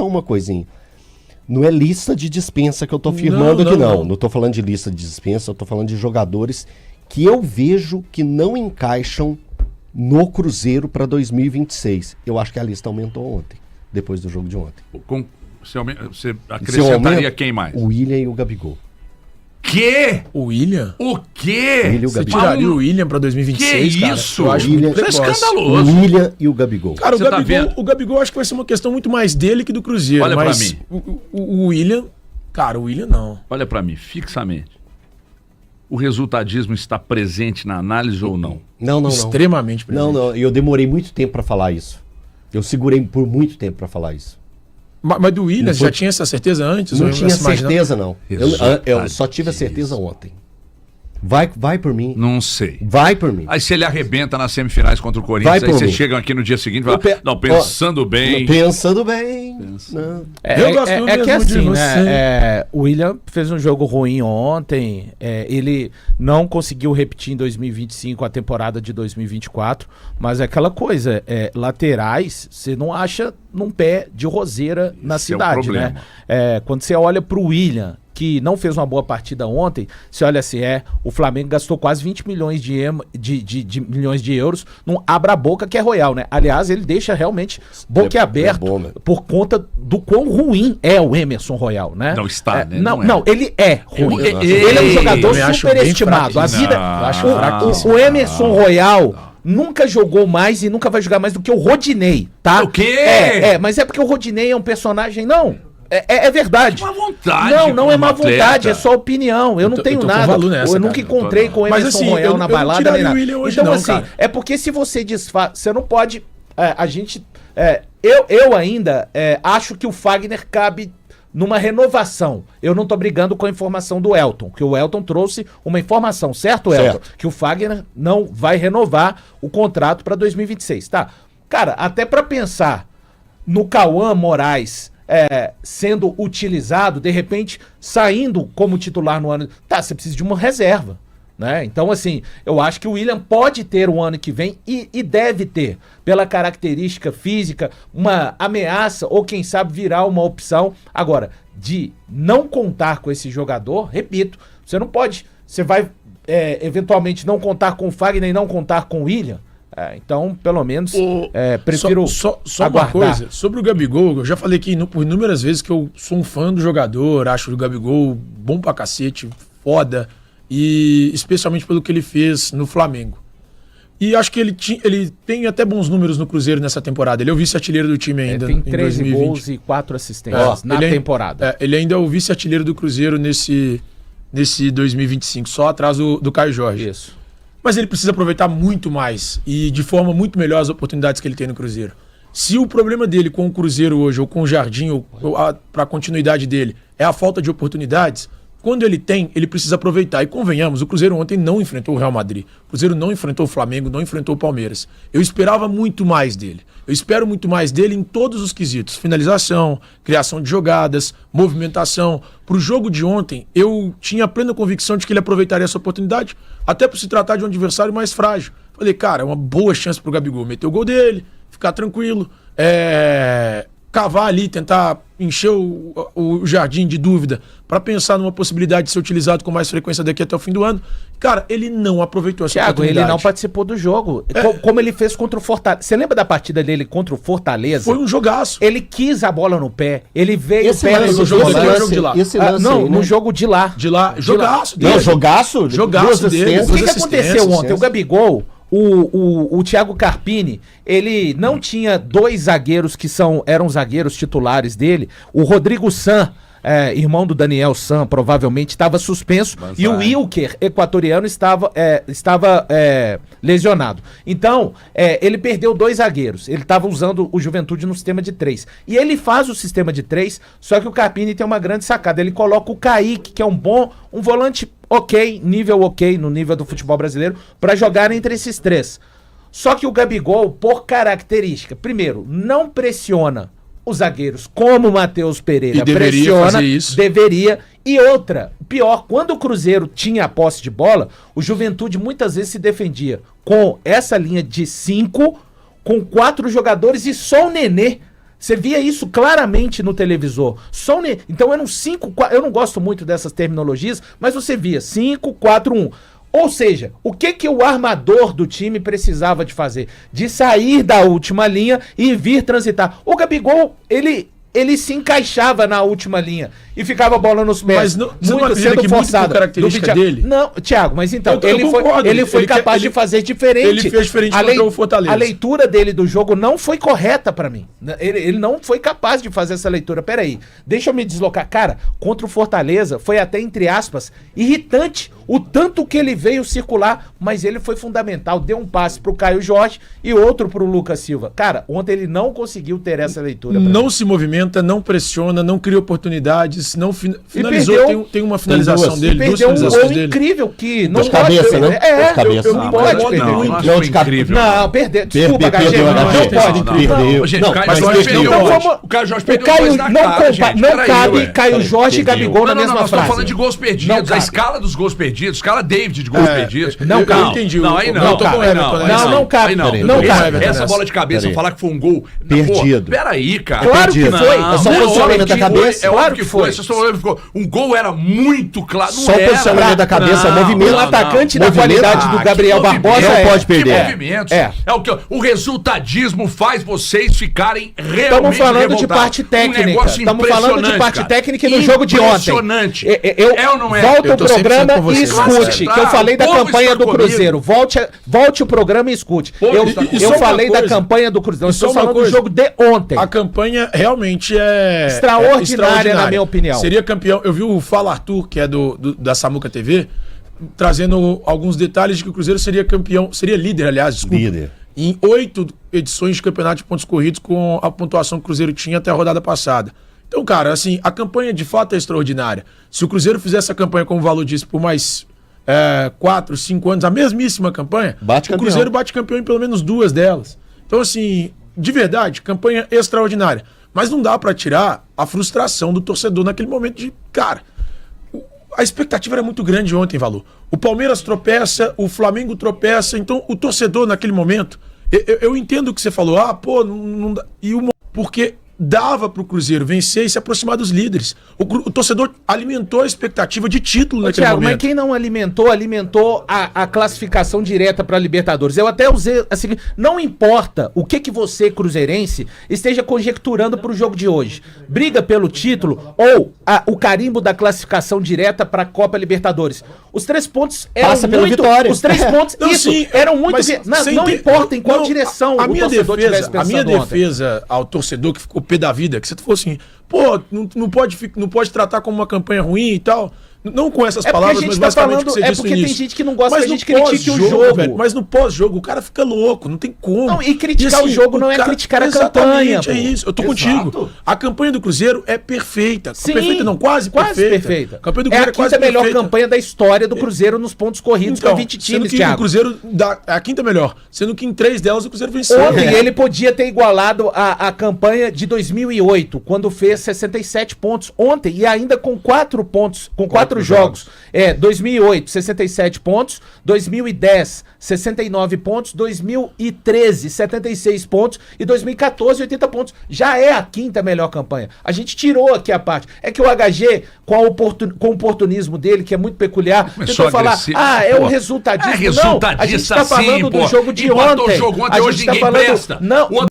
ressaltar uma coisinha. Não é lista de dispensa que eu tô firmando aqui, não. Não tô falando de lista de dispensa, eu tô falando de jogadores que eu vejo que não encaixam no Cruzeiro para 2026. Eu acho que a lista aumentou ontem, depois do jogo de ontem. Você acrescentaria quem mais? O William e o Gabigol. Que? O William? O quê? William e o Você Gabigol. tiraria o William pra 2026, Que cara? isso? Eu acho William, muito isso é precoce. escandaloso. O William e o Gabigol. Cara, Você tá vendo? o Gabigol acho que vai ser uma questão muito mais dele que do Cruzeiro. Olha mas pra mim. O William... Cara, o William não. Olha pra mim, fixamente. O resultadismo está presente na análise ou não? Não. Extremamente presente. Não, eu demorei muito tempo para falar isso. Eu segurei por muito tempo para falar isso. Mas do William, você já tinha essa certeza antes? Não Ou tinha essa imagina- certeza, não. Eu só tive a certeza ontem. Vai por mim. Não sei. Vai por mim. Aí se ele arrebenta nas semifinais contra o Corinthians, Vai aí por vocês mim. chegam aqui no dia seguinte e falam, não, pensando bem. Pensando bem. Não. Eu gosto é mesmo que assim, de você. né? O William fez um jogo ruim ontem. Ele não conseguiu repetir em 2025 a temporada de 2024. Mas é aquela coisa: laterais, você não acha num pé de roseira na Esse é o cidade, problema. né? Quando você olha pro William, que não fez uma boa partida ontem, você olha assim, o Flamengo gastou quase 20 milhões milhões de euros num abra-boca que é Royal, né? Aliás, ele deixa realmente boquiaberto bom, né? por conta do quão ruim é o Emerson Royal, né? Não está, né? Não, ele é ruim. Eu- Ele é um jogador eu acho superestimado. bem A vida, fraquíssimo. Acho o fraquíssimo. Emerson Royal nunca jogou mais e nunca vai jogar mais do que o Rodinei, tá? O quê? Mas é porque o Rodinei é um personagem, não. É verdade. Má vontade Não é má como vontade, atleta. é só opinião. Eu não tô- tenho eu tô com nada. valor nessa, Eu nunca cara. encontrei com o Mas, Emerson assim, Royal eu na não balada tiraria nem nada. o William hoje, Então, não, assim, cara. é porque se você desfaz. Você não pode. Eu ainda acho que o Fagner cabe numa renovação. Eu não tô brigando com a informação do Elton, que o Elton trouxe uma informação, certo, Elton? Certo. Que o Fagner não vai renovar o contrato para 2026, tá? Cara, até para pensar no Cauã Moraes sendo utilizado, de repente saindo como titular no ano. Tá, você precisa de uma reserva, né? Então, assim, eu acho que o William pode ter o ano que vem e deve ter, pela característica física, uma ameaça ou, quem sabe, virar uma opção. Agora, de não contar com esse jogador, repito, você não pode. Você vai eventualmente não contar com o Fagner e não contar com o William. Então, pelo menos, prefiro Só aguardar. uma coisa, sobre o Gabigol, eu já falei aqui por inúmeras vezes que eu sou um fã do jogador, acho o Gabigol bom pra cacete, foda, e especialmente pelo que ele fez no Flamengo. E acho que ele tem até bons números no Cruzeiro nessa temporada. Ele é o vice-artilheiro do time ainda Tem em 13 2020. gols e 4 assistências na ele temporada. Ele ainda é o vice-artilheiro do Cruzeiro nesse 2025, só atrás do Caio Jorge. Isso. Mas ele precisa aproveitar muito mais e de forma muito melhor as oportunidades que ele tem no Cruzeiro. Se o problema dele com o Cruzeiro hoje, ou com o Jardim, ou para a continuidade dele, é a falta de oportunidades, quando ele tem, ele precisa aproveitar. E convenhamos, o Cruzeiro ontem não enfrentou o Real Madrid. O Cruzeiro não enfrentou o Flamengo, não enfrentou o Palmeiras. Eu esperava muito mais dele. Eu espero muito mais dele em todos os quesitos. Finalização, criação de jogadas, movimentação. Para o jogo de ontem, eu tinha plena convicção de que ele aproveitaria essa oportunidade, até por se tratar de um adversário mais frágil. Falei, cara, é uma boa chance para o Gabigol meter o gol dele, ficar tranquilo, cavar ali, tentar encher o jardim de dúvida para pensar numa possibilidade de ser utilizado com mais frequência daqui até o fim do ano. Cara, ele não aproveitou essa Thiago, oportunidade. ele não participou do jogo. Como ele fez contra o Fortaleza. Você lembra da partida dele contra o Fortaleza? Foi um jogaço. Ele quis a bola no pé. Ele veio Esse perto lance, do jogo. esse lance de lá. Esse lance Não, aí, né? no jogo de lá. De lá, jogaço dele. Não, jogaço? Jogaço Duas dele. assistências. O que Duas aconteceu assistências, ontem? O Gabigol, o Thiago Carpini, ele não tinha dois zagueiros que eram zagueiros titulares dele. O Rodrigo San, irmão do Daniel San, provavelmente estava suspenso. E o Wilker, equatoriano, estava lesionado. Então, ele perdeu dois zagueiros. Ele estava usando o Juventude no sistema de 3. E ele faz o sistema de 3, só que o Carpini tem uma grande sacada. Ele coloca o Kaique, que é um volante nível ok, no nível do futebol brasileiro, para jogar entre esses três. Só que o Gabigol, por característica, primeiro, não pressiona os zagueiros como o Matheus Pereira E deveria pressiona, fazer isso. deveria. E outra, pior, quando o Cruzeiro tinha a posse de bola, o Juventude muitas vezes se defendia com essa linha de 5, com 4 jogadores e só o Nenê Você via isso claramente no televisor. Então eram 5-4. Eu não gosto muito dessas terminologias, mas você via 5-4-1. Ou seja, o que o armador do time precisava de fazer? De sair da última linha e vir transitar. O Gabigol, ele se encaixava na última linha e ficava a bola nos pés. Mas não, muito sendo forçado. Muito característica dele? Não, Thiago, mas então, eu ele foi capaz de fazer diferente. Ele fez diferente contra o Fortaleza. A leitura dele do jogo não foi correta pra mim. Ele não foi capaz de fazer essa leitura. Peraí, deixa eu me deslocar. Cara, contra o Fortaleza foi até, entre aspas, irritante o tanto que ele veio circular, mas ele foi fundamental. Deu um passe pro Caio Jorge e outro pro Lucas Silva. Cara, ontem ele não conseguiu ter essa leitura. Não se movimenta, não pressiona, não cria oportunidades, não finalizou. Perdeu, tem uma finalização dele, duas finalizações dele. Incrível que não pode perder, né? É, cabeça. não pode perder. Não, incrível. Não, perder. Desculpa, HG, não pode. Perdeu. Gente, Não, o Caio mas Jorge perdeu. perdeu. O Caio Jorge perdeu dois na Não cara, gente. não cabe Peraí, Caio Jorge e Gabigol na mesma nós estamos frase. falando de gols perdidos, a escala dos gols perdidos, escala David de gols perdidos. Não, eu entendi. Não, aí não. Eu tô com o Everton, né? Não cabe. Não cabe. Essa bola de cabeça, falar que foi um gol perdido. Peraí, cara. Claro que foi. É só posicionamento da cabeça. É óbvio que foi. Um gol era muito claro. Só posicionamento da cabeça, movimento. Um atacante da qualidade do Gabriel Barbosa não pode perder. Movimentos. É o que o resultadismo faz vocês ficarem realmente Estamos falando de revoltados. parte técnica. Estamos falando de parte técnica no jogo de ontem. Impressionante. Eu não é? Volta Eu o tô programa 100% com e você. escute, que eu falei da Povo campanha está do comigo. Cruzeiro. Volte o programa e escute. E só Eu uma falei da coisa. campanha do Cruzeiro. Eu E só estou uma falando do coisa. jogo de ontem. A campanha realmente é Extraordinária, na minha opinião. Seria campeão. Eu vi o Fala Arthur, que é da Samuca TV, trazendo alguns detalhes de que o Cruzeiro seria campeão, seria líder, aliás, desculpa. Líder. Em 8 edições de campeonato de pontos corridos com a pontuação que o Cruzeiro tinha até a rodada passada. Então, cara, assim, a campanha de fato é extraordinária. Se o Cruzeiro fizer essa campanha, como o Valor disse, por mais 4, 5 anos, a mesmíssima campanha, Bate o Cruzeiro bate campeão em pelo menos 2 delas. Então, assim, de verdade, campanha extraordinária. Mas não dá pra tirar a frustração do torcedor naquele momento de, cara, a expectativa era muito grande ontem, Valor. O Palmeiras tropeça, o Flamengo tropeça, então o torcedor naquele momento, eu entendo o que você falou, não dá, porque dava pro Cruzeiro vencer e se aproximar dos líderes. O torcedor alimentou a expectativa de título naquele Thiago, momento. mas quem não alimentou a classificação direta para Libertadores. Eu até usei assim, não importa o que você, cruzeirense, esteja conjecturando para o jogo de hoje. Briga pelo título ou o carimbo da classificação direta para a Copa Libertadores. Os 3 pontos eram Passa pela muito... vitória. Os 3 pontos, Não, isso, sim, eram muito... mas Não importa em qual direção a o minha torcedor tivesse defesa, pensando a minha ontem. defesa ao torcedor que ficou pé da vida, que você falou assim, não pode tratar como uma campanha ruim e tal. Não com essas palavras, mas basicamente o que você disse no porque tem início. gente que não gosta Mas que a gente no critique o pós-jogo, jogo. velho, mas no pós-jogo o cara fica louco, não tem como. Não, e criticar o jogo não é criticar a exatamente, campanha, é pô. isso, eu tô Exato. contigo. A campanha do Cruzeiro é perfeita. Sim, Perfeita não, quase perfeita. A campanha do É a Cruzeiro quinta melhor campanha da história do Cruzeiro nos pontos corridos com 20 sendo times, que Thiago. o Cruzeiro é a quinta melhor, sendo que em 3 delas o Cruzeiro venceu. Ontem ele podia ter igualado a campanha de 2008, quando fez 67 pontos. Ontem, e ainda com 4 pontos, com 4 jogos. 2008, 67 pontos. 2010, 69 pontos. 2013, 76 pontos. E 2014, 80 pontos. Já é a quinta melhor campanha. A gente tirou aqui a parte. É que o HG, com o oportunismo dele, que é muito peculiar, tentou falar, o resultadismo. É resultadista, não, a gente tá falando sim, do jogo de Empatou ontem. o jogo ontem, A hoje gente tá ninguém falando... presta. Não,